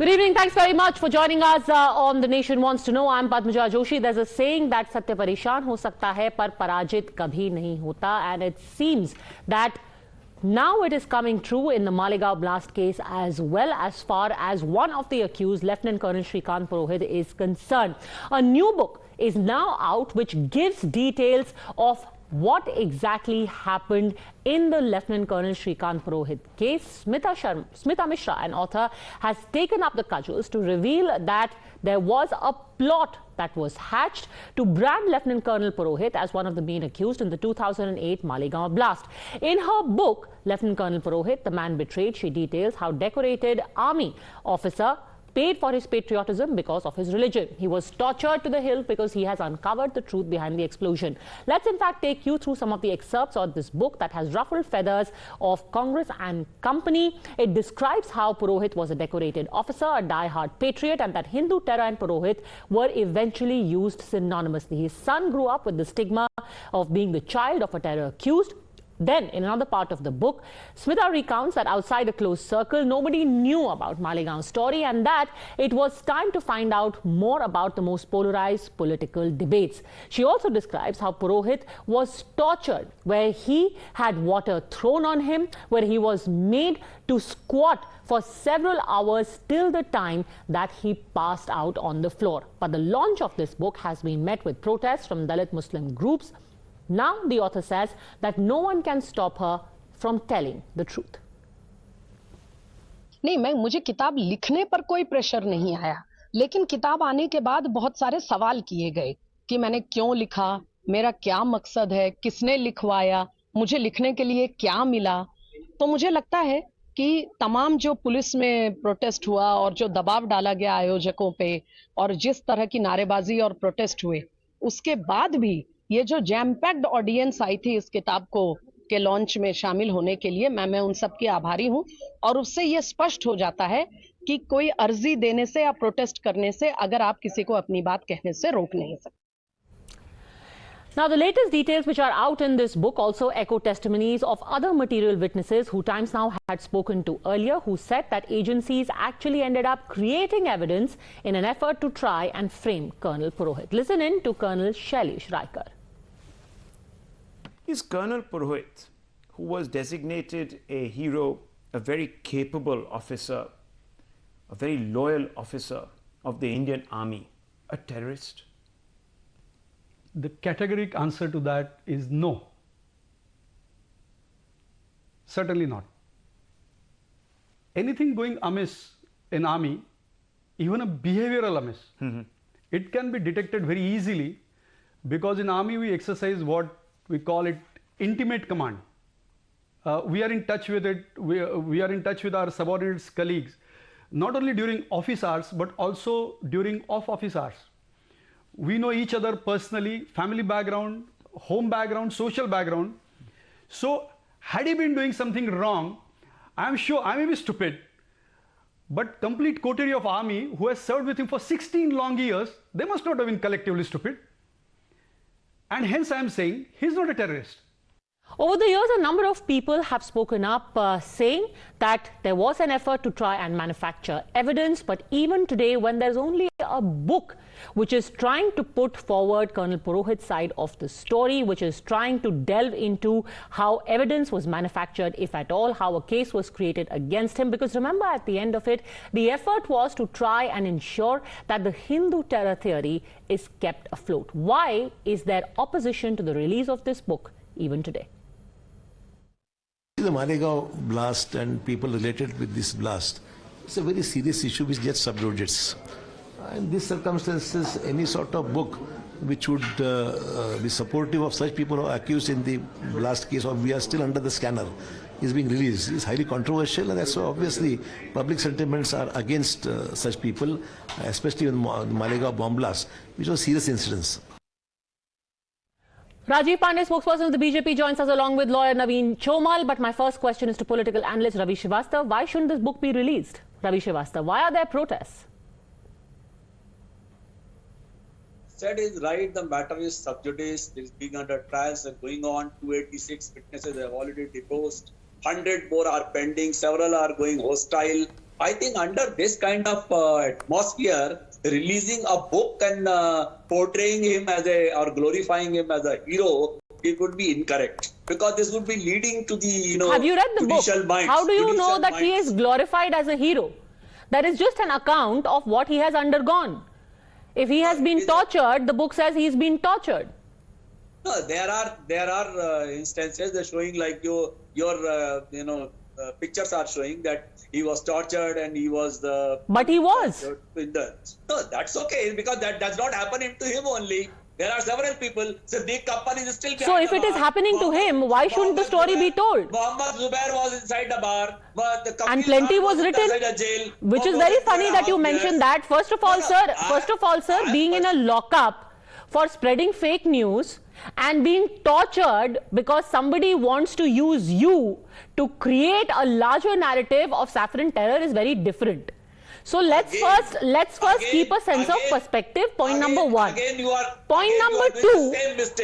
Good evening. Thanks very much for joining us on The Nation Wants to Know. I'm Padmaja Joshi. There's a saying that satya parishan ho sakta hai par parajit kabhi nahi hota, and it seems that now it is coming true in the Malegaon Blast case as well, as far as one of the accused, Lt Col Shrikant Purohit, is concerned. A new book is now out which gives details of what exactly happened in the Lt Col Shrikant Purohit case. Smita Mishra, an author, has taken up the cudgels to reveal that there was a plot that was hatched to brand Lt Col Purohit as one of the main accused in the 2008 Malegaon Blast. In her book, Lt Col Purohit, The Man Betrayed, she details how decorated army officer paid for his patriotism because of his religion. He was tortured to the hilt because he has uncovered the truth behind the explosion. Let's in fact take you through some of the excerpts of this book that has ruffled feathers of Congress and company. It describes how Purohit was a decorated officer, a die-hard patriot, and that Hindu terror and Purohit were eventually used synonymously. His son grew up with the stigma of being the child of a terror accused. Then, in another part of the book, Smita recounts that outside a closed circle, nobody knew about Malegaon's story, and that it was time to find out more about the most polarized political debates. She also describes how Purohit was tortured, where he had water thrown on him, where he was made to squat for several hours till the time that he passed out on the floor. But the launch of this book has been met with protests from Dalit Muslim groups. Now the author says that no one can stop her from telling the truth. नहीं, मुझे किताब लिखने पर कोई pressure नहीं आया, लेकिन किताब आने के बाद बहुत सारे सवाल किए गए कि मैंने क्यों लिखा, मेरा क्या मकसद है, किसने लिखवाया, मुझे लिखने के लिए क्या मिला। तो मुझे लगता है कि तमाम जो पुलिस में प्रोटेस्ट हुआ और जो दबाव डाला गया आयोजकों पे और जिस तरह की नारेबाजी और प्रोटेस्ट हुए, उसके बाद भी ये जो जैम पैक्ड ऑडियंस आई थी इस किताब को के लॉन्च में शामिल होने के लिए, मैं उन सब की आभारी हूं। और उससे ये स्पष्ट हो जाता है कि कोई अर्जी देने से या प्रोटेस्ट करने से अगर आप किसी को अपनी बात कहने से रोक नहीं सकते। Now, the latest details which are out in this book also echo testimonies of other material witnesses who Times Now had spoken to earlier, who said that agencies actually ended up creating evidence in an effort to try and frame Colonel Purohit. Listen in to Colonel Shailesh Raikar. Is Colonel Purohit, who was designated a hero, a very capable officer, a very loyal officer of the Indian Army, a terrorist? The categoric answer to that is no. Certainly not. Anything going amiss in army, even a behavioral amiss, it can be detected very easily, because in army we exercise what we call it intimate command. We are in touch with it. We are in touch with our subordinates, colleagues, not only during office hours but also during off-office hours. We know each other personally, family background, home background, social background. So had he been doing something wrong, I am sure, I may be stupid, but complete coterie of army who has served with him for 16 long years, they must not have been collectively stupid. And hence I am saying he is not a terrorist. Over the years, a number of people have spoken up saying that there was an effort to try and manufacture evidence. But even today, when there's only a book which is trying to put forward Colonel Purohit's side of the story, which is trying to delve into how evidence was manufactured, if at all, how a case was created against him. Because remember, at the end of it, the effort was to try and ensure that the Hindu terror theory is kept afloat. Why is there opposition to the release of this book even today? The Malegaon blast and people related with this blast, it's a very serious issue which gets subrogates. In these circumstances, any sort of book which would be supportive of such people who are accused in the blast case, or we are still under the scanner, is being released, is highly controversial, and that's why obviously public sentiments are against such people, especially in the Malegaon bomb blast, which was serious incidents. Rajiv Pandey, spokesperson of the BJP, joins us along with lawyer Naveen Chomal. But my first question is to political analyst Ravi Srivastava. Why shouldn't this book be released? Ravi Srivastava, why are there protests? Said is right, the matter is sub judice, it is being under trials and going on. 286 witnesses have already deposed, 100 more are pending, several are going hostile. I think under this kind of atmosphere, releasing a book and portraying him as or glorifying him as a hero, it would be incorrect, because this would be leading to the Have you read the book? minds, How do you know that minds. he is glorified as a hero? That is just an account of what he has undergone. If he has been tortured, the book says he's been tortured. No, there are instances that showing like your pictures are showing that he was tortured and he was the. But he was. No, that's okay, because that does not happen to him only. There are several people. Siddiq Kappan is still behind So if the it is bar. happening to him, why shouldn't the story be told? Muhammad Zubair was inside the bar. And plenty was written, which is very funny that you mentioned that. First of all, sir, being in a lockup for spreading fake news and being tortured because somebody wants to use you to create a larger narrative of saffron terror is very different. So let's first keep a sense of perspective. Point number one. Point number two,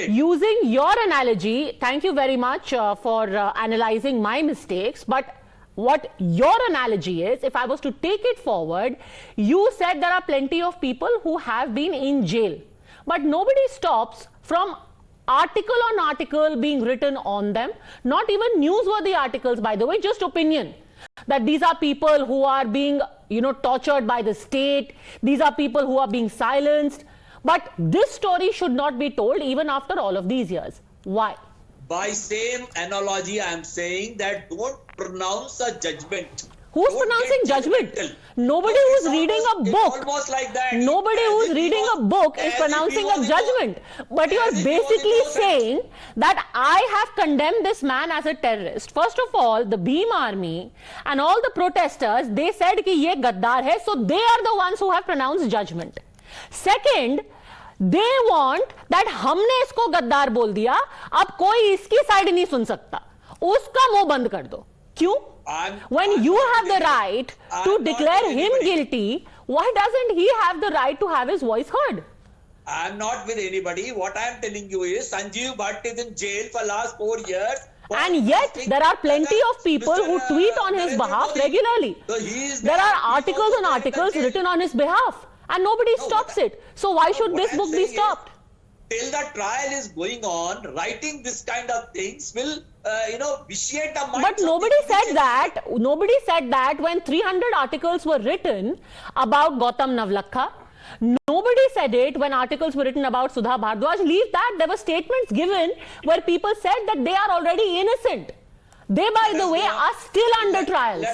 using your analogy, thank you very much for analyzing my mistakes, but what your analogy is, if I was to take it forward, you said there are plenty of people who have been in jail, but nobody stops from article on article being written on them, not even newsworthy articles, by the way, just opinion. That these are people who are being, tortured by the state. These are people who are being silenced. But this story should not be told even after all of these years. Why? By same analogy, I am saying that don't pronounce a judgment. Who's pronouncing judgment? Nobody who's reading a book. Almost like that. Nobody who's reading a book is pronouncing a judgment. But you are basically saying that I have condemned this man as a terrorist. First of all, the Bhim army and all the protesters, they said कि ये गद्दार है, so they are the ones who have pronounced judgment. Second, they want that हमने इसको गद्दार बोल दिया, अब कोई इसकी साइड नहीं सुन सकता. उसका मुंह बंद कर दो. क्यों? When you have the right to declare him guilty, why doesn't he have the right to have his voice heard? I am not with anybody. What I am telling you is Sanjeev Bhatt is in jail for last 4 years. And yet there are plenty of people who tweet on his behalf regularly. There are articles and articles written on his behalf and nobody stops it. So why should this book be stopped? Till the trial is going on, writing this kind of things will, vitiate the mind. But nobody said that. Nobody said that when 300 articles were written about Gautam Navlakha. Nobody said it when articles were written about Sudha Bhardwaj. Leave that. There were statements given where people said that they are already innocent. They, by the way, are still under trials.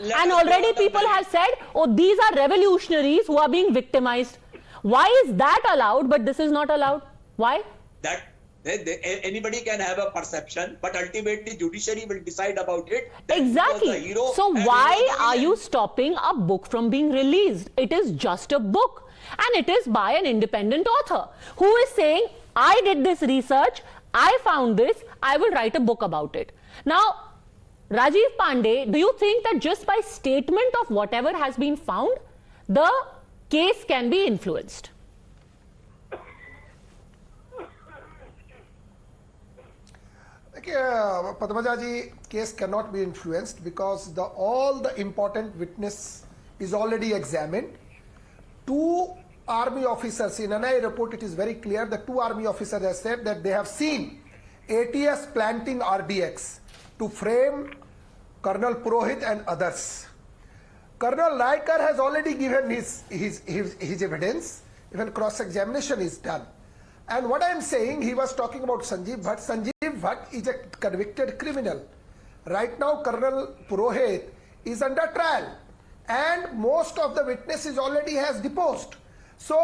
And already people have said, oh, these are revolutionaries who are being victimized. Why is that allowed, but this is not allowed? Why? That anybody can have a perception, but ultimately judiciary will decide about it. Exactly. So why are you stopping a book from being released? It is just a book and it is by an independent author who is saying, I did this research, I found this, I will write a book about it. Now, Rajiv Pandey, do you think that just by statement of whatever has been found, the case can be influenced? Padmaja ji, case cannot be influenced because all the important witness is already examined. 2 army officers, in an NIA report it is very clear, the 2 army officers have said that they have seen ATS planting RDX to frame Colonel Purohit and others. Colonel Raikar has already given his evidence, even cross-examination is done. And what I am saying, he was talking about Sanjeev Bhatt. Sanjeev Bhatt is a convicted criminal. Right now, Colonel Purohit is under trial. And most of the witnesses already has deposed. So,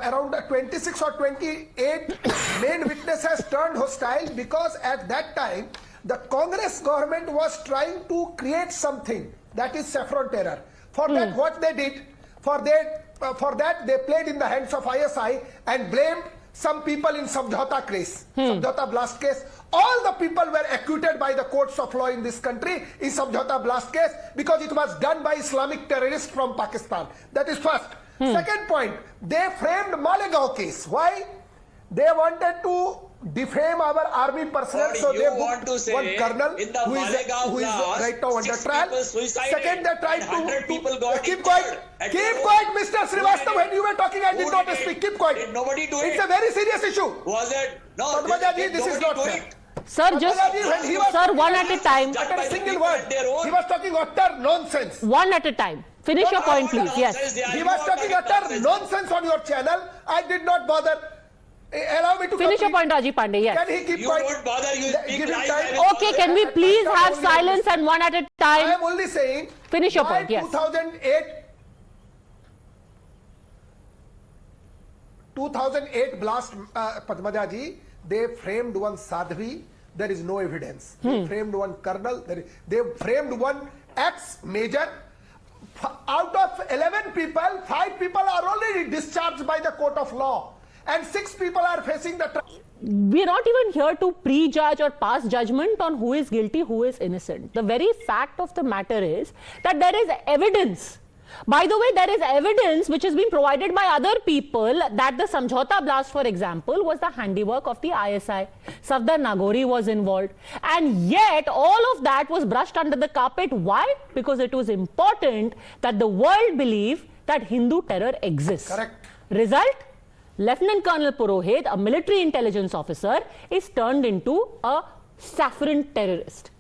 around 26 or 28 main witness has turned hostile because at that time, the Congress government was trying to create something that is saffron terror. For that, what they did, for that they played in the hands of ISI and blamed some people in Samjhauta case, Samjhauta Blast case. All the people were acquitted by the courts of law in this country in Samjhauta Blast case because it was done by Islamic terrorists from Pakistan. That is first. Second point, they framed Malegaon case. Why? They wanted to defame our army personnel. What So you they want to booked say, one colonel in the who Malegaon is Blast, right now under 6 trial. people suicided Second, they tried and 100 people got keep injured. quiet. At Keep your quiet, home. Mr. Who Srivastava. did When it? you were talking, I Who did not did it? speak. Keep quiet. Did nobody do It's it? a very serious issue. Was it? No. Padmaja ji, did this is nobody not do fair. it? Sir, just When he was sir, talking, one I at a didn't time. utter By a the single people word. at their own. He was talking utter nonsense. One at a time. Finish your point, please. Yes. He was talking utter nonsense on your channel. I did not bother. Allow me to Finish your complete. point, Rajiv Pandey. Yes. Can he keep You quiet? don't bother, you speak Give him lies time. and Okay, can we please have silence and one at a I time? am only saying. Finish your why point, yes. 2008 blast, Padmaja ji, they framed one Sadhvi, there is no evidence. They framed one colonel, they framed one ex-major. Out of 11 people, 5 people are already discharged by the court of law. And 6 people are facing the trial. We're not even here to prejudge or pass judgment on who is guilty, who is innocent. The very fact of the matter is that there is evidence. By the way, there is evidence which has been provided by other people that the Samjhauta blast, for example, was the handiwork of the ISI. Safdar Nagori was involved. And yet, all of that was brushed under the carpet. Why? Because it was important that the world believe that Hindu terror exists. Correct. Result? Lieutenant Colonel Purohit, a military intelligence officer, is turned into a saffron terrorist.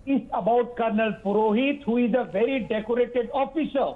Is about Colonel Purohit, who is a very decorated officer.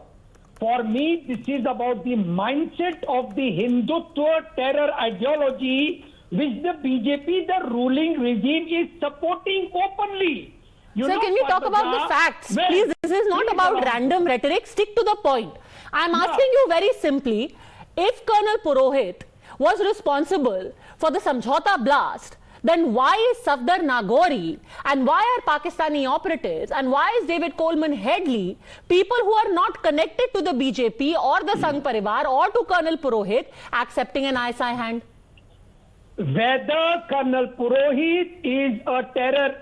For me, this is about the mindset of the Hindutva terror ideology, which the BJP, the ruling regime, is supporting openly. Sir, can we talk about the facts? Please, this is not about random rhetoric. Stick to the point. I'm asking you very simply, if Colonel Purohit was responsible for the Samjhauta blast, then why is Safdar Nagori and why are Pakistani operatives and why is David Coleman Headley, people who are not connected to the BJP or the Sangh Parivar or to Colonel Purohit, accepting an ISI hand? Whether Colonel Purohit is a terror,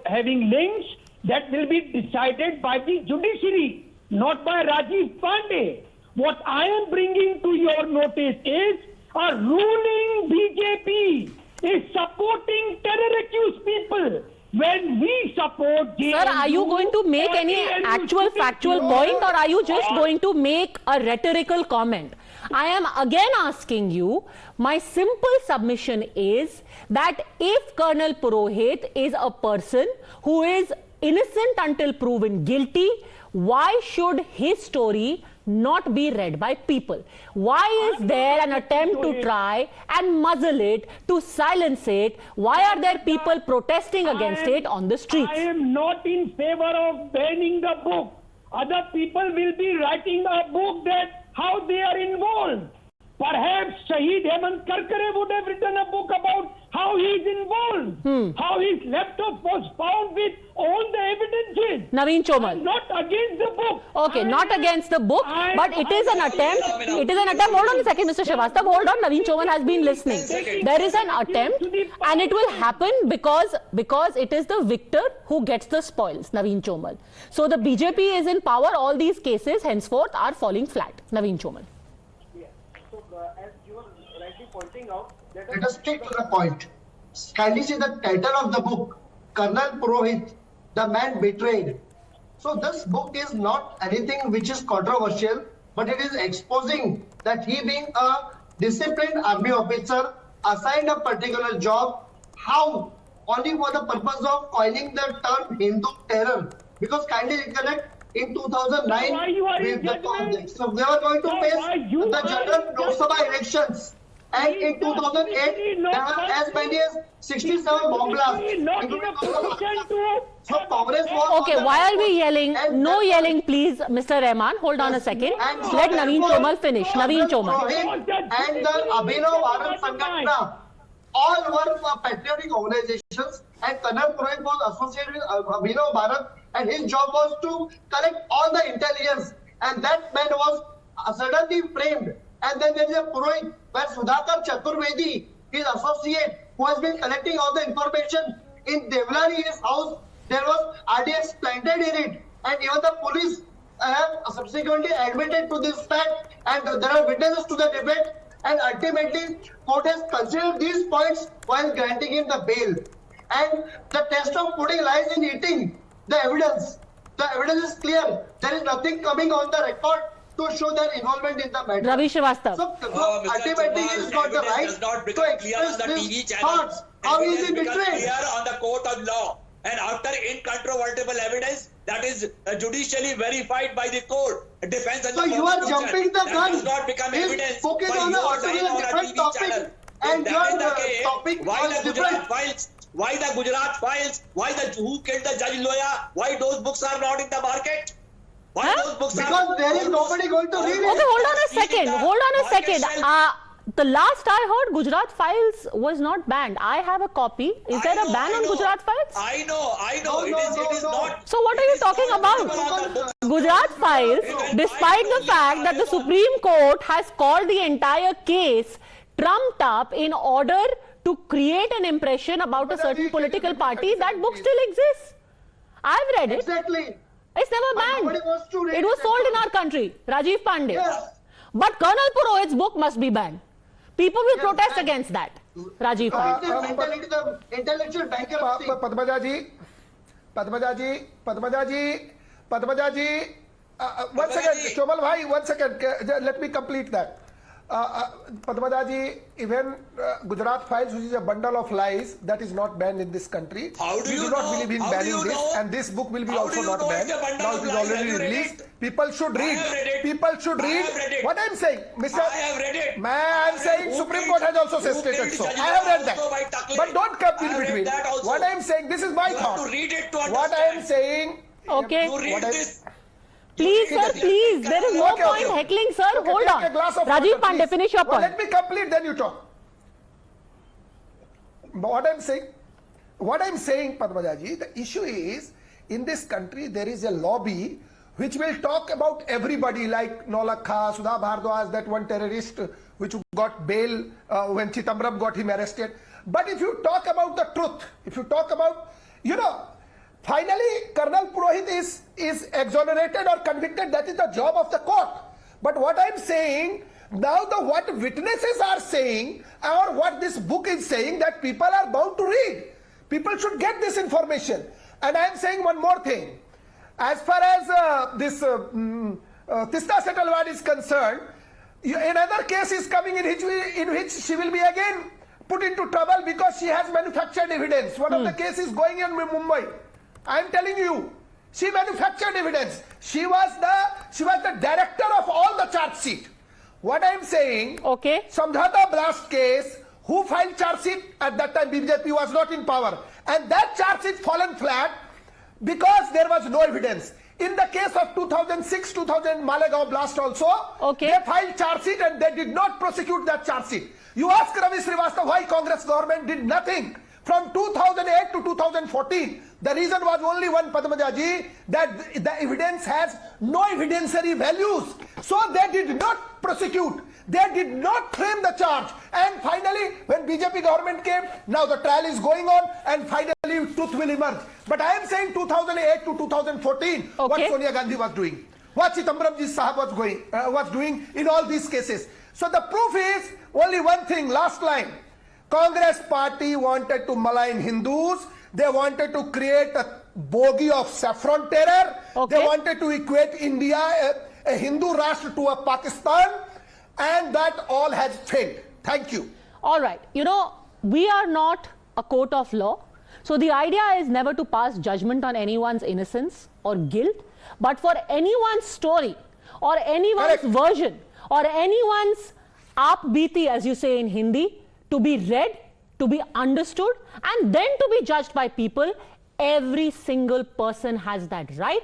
having links, that will be decided by the judiciary, not by Rajiv Pandey. What I am bringing to your notice is a ruling BJP is supporting terror-accused people. When we support JNU, Sir, are you going to make any actual factual point or are you just going to make a rhetorical comment? I am again asking you, my simple submission is that if Colonel Purohit is a person who is innocent until proven guilty, why should his story not be read by people? Why is there an attempt to try and muzzle it, to silence it? Why are there people protesting against it on the streets? I am not in favor of banning the book. Other people will be writing a book that how they are involved. Perhaps Shahid Hemant Karkare would have written a book about how he is involved, how his laptop was found with all the evidences. Naveen Chomal. Not against the book. Okay, not against the book, but it is an attempt. It is an attempt. Hold on a second, Mr. Srivastava. Hold on. Naveen Chomal has been listening. There is an attempt, and it will happen because it is the victor who gets the spoils, Naveen Chomal. So the BJP is in power. All these cases henceforth are falling flat. Naveen Chomal. So, as you are rightly pointing out, let us stick to the point. Kindly see the title of the book, Colonel Purohit, the man betrayed. So this book is not anything which is controversial, but it is exposing that he being a disciplined army officer, assigned a particular job, how only for the purpose of coining the term Hindu terror. Because kindly recollect, in 2009, so they were going to face the general Lok Sabha elections. And in 2008, there were as many as 67 bomb blasts. So Congress was... Okay, why are we yelling? No yelling, please, Mr. Rehman. Hold on a second. Let Naveen Chomal finish. Naveen Chomal. And the Abhinav Bharat Sangatna, all were patriotic organizations, and Colonel Purohit was associated with Abhinav Bharat, and his job was to collect all the intelligence, and that man was suddenly framed. And then there is a Purohit where Sudhakar Chaturvedi, his associate, who has been collecting all the information. In Devlari, his house, there was RDX planted in it, and even the police have subsequently admitted to this fact, and there are witnesses to the debate, and ultimately court has considered these points while granting him the bail. And the test of pudding lies in eating the evidence. The evidence is clear. There is nothing coming on the record to show their involvement in the matter. Ravi Srivastava. So ultimately he has got the right to express his thoughts. How is he betrayed? Clear on the court of law, and after incontrovertible evidence that is judicially verified by the court, defense and so the you are jumping the gun. does not become evidence. Focus on a different topic, and your topic was different. Why the Gujarat files? Why the who killed the judge lawyer? Why those books are not in the market? Why those books because are? There is nobody going to read it. Okay, hold on a second. Hold on a second. The last I heard, Gujarat Files was not banned. I have a copy. Is there a ban on Gujarat Files? I know. It is not. So what are you talking about? Gujarat Files, despite the fact that the Supreme Court has called the entire case trumped up in order to create an impression about a certain political party, that book still exists. I've read it. Exactly. It's never banned. It was sold in our country. Rajiv Pandey. Yes. But Colonel Purohit's book must be banned. People will protest against that. Rajiv Pandey. Intellectual bankruptcy. Padmaja ji, one second, Chomal bhai, 1 second, let me complete that. Padmaja ji, even Gujarat Files, which is a bundle of lies, that is not banned in this country. How do we you do not know? believe in How do banning you this, know? and this book will be How also do you not know banned. it's a bundle Now of it is lies? already Have you read released. it? People should I read. have read it. People should I read. have read it. What I am saying, Mr. I have read it. I am saying Who Supreme killed- Court has also who stated killed so. Judge I have read also by that. Tuckling? But don't come I in have read between. that also. What I am saying, this is my You thought. have to read it to What I am understand. saying. Okay. You read What I- this. Please, sir, please. There is no Okay, point okay. heckling, sir. Okay, Hold take on. a glass of Rajiv water, Pandey, please. finish your Well, point. let me complete, then you talk. What I'm saying, Padmaja ji, the issue is, in this country, there is a lobby which will talk about everybody, like Nolakha, Sudha Bhardwaj, that one terrorist which got bail when Chitambram got him arrested. But if you talk about the truth, if you talk about, finally, Colonel Purohit is exonerated or convicted. That is the job of the court. But what I'm saying, now what witnesses are saying, or what this book is saying, that people are bound to read. People should get this information. And I'm saying one more thing. As far as this Tista Setalwad is concerned, another case is coming in which she will be again put into trouble because she has manufactured evidence. One of the cases going in Mumbai. I am telling you, she manufactured evidence. She was the director of all the charge sheet. What I am saying, Okay. Samjhauta Blast case, who filed charge sheet at that time? BJP was not in power, and that charge sheet fallen flat because there was no evidence. In the case of 2006-2000 Malegaon Blast also, Okay. they filed charge sheet and they did not prosecute that charge sheet. You ask Ravi Srivastava why Congress government did nothing from 2008 to 2014. The reason was only one, Padmaja ji, that the evidence has no evidentiary values. So they did not prosecute. They did not frame the charge. And finally, when BJP government came, now the trial is going on and finally truth will emerge. But I am saying 2008 to 2014, what Okay. Sonia Gandhi was doing, what Chitambram ji Sahab was doing in all these cases. So the proof is only one thing, last line. Congress party wanted to malign Hindus. They wanted to create a bogey of saffron terror. Okay. They wanted to equate India, a Hindu Rashtra, to a Pakistan. And that all has failed. Thank you. All right. We are not a court of law. So the idea is never to pass judgment on anyone's innocence or guilt, but for anyone's story or anyone's Correct. version or anyone's aap-beeti, as you say in Hindi, to be read, to be understood, and then to be judged by people. Every single person has that right,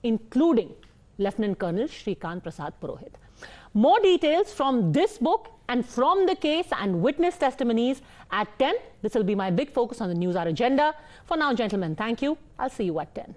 including Lieutenant Colonel Shrikant Prasad Purohit. More details from this book and from the case and witness testimonies at 10. This will be my big focus on the News Hour agenda. For now, gentlemen, thank you. I'll see you at 10.